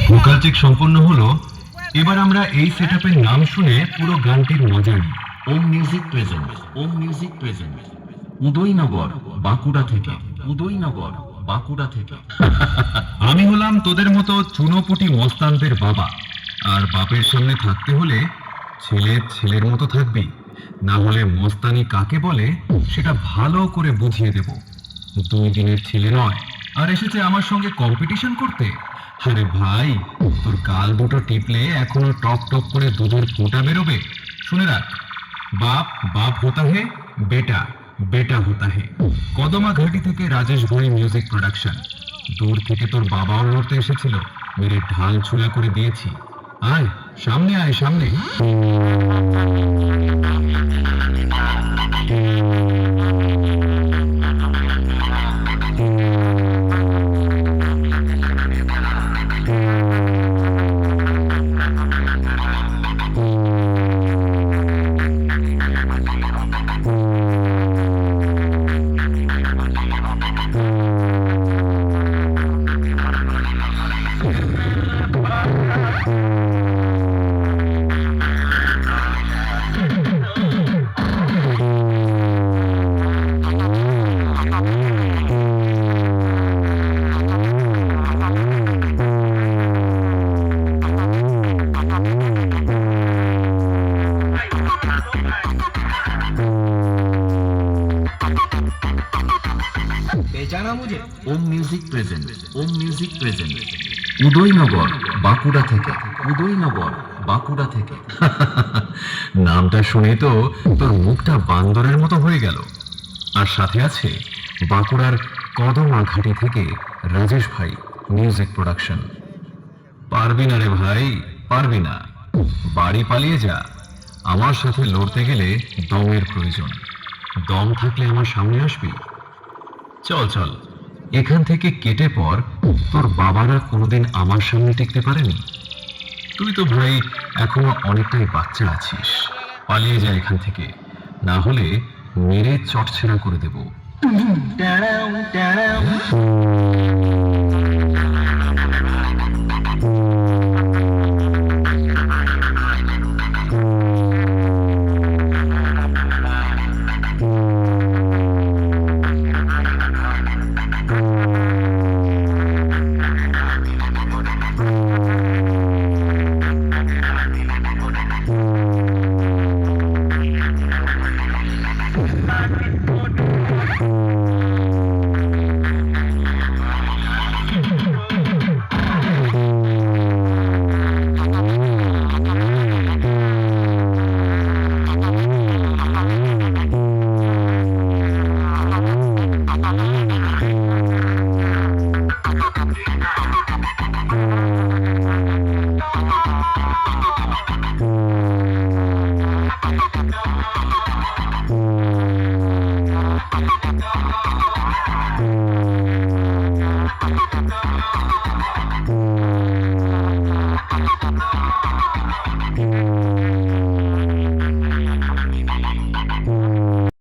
Vocal check সম্পন্ন হলো। এবার আমরা এই সেটআপের নাম শুনে পুরো গানটির মজা নিই। ওম মিউজিক প্রেজেন্ট, ওম মিউজিক প্রেজেন্ট, উদয়নগর বাঁকুড়া থেকে, উদয়নগর বাঁকুড়া থেকে। আমি হলাম তোদের মতো চুনোপুটি মস্তানদের বাবা, আর বাপের সামনে থাকতে হলে ছেলে ছেলের মতো থাকবি, না হলে মস্তানি কাকে বলে সেটা ভালো করে বুঝিয়ে দেব। 2 দিনের ছেলে নয়, আর এসেছে আমার সঙ্গে কম্পিটিশন করতে। আরে ভাই, তোর গাল দুটো টিপলে এখনো টপ টপ করে দুধের ফোঁটা বেরোবে। শুনে রাখ, বাপ বাপ হোতা হে, বেটা বেটা হোতা হে। কদমা ঘাটি থেকে রাজেশ ভাই মিউজিক প্রোডাকশন। দূর থেকে তোর বাবাও লড়তে এসেছিল, মেরে ঢাল ছুলা করে দিয়েছি। আয় সামনে, আয় সামনে। पहचाना मुझे? ओम म्यूजिक प्रेजेंट, ओम म्यूजिक प्रेजेंट, উদয়নগর বাঁকুড়া থেকে, উদয়নগর বাঁকুড়া থেকে। নামটা শুনে তো তোর মুখটা বান্দরের মতো হয়ে গেল। আর সাথে আছে বাঁকুড়ার কদমা ঘাটি থেকে রাজেশ ভাই মিউজিক প্রোডাকশন। পারবি না রে ভাই, পারবি না। বাড়ি পালিয়ে যা। আমার সাথে লড়তে গেলে দমের প্রয়োজন। দম থাকলে আমার সামনে আসবি। চল চল, এখান থেকে কেটে পর। তোর বাবারা কোনোদিন আমার সামনে টিকতে পারেনি। তুই তো ভাই এখনো অনেকটাই বাচ্চা আছিস। পালিয়ে যা এখান থেকে, না হলে মেরে চটছেড়া করে দেব।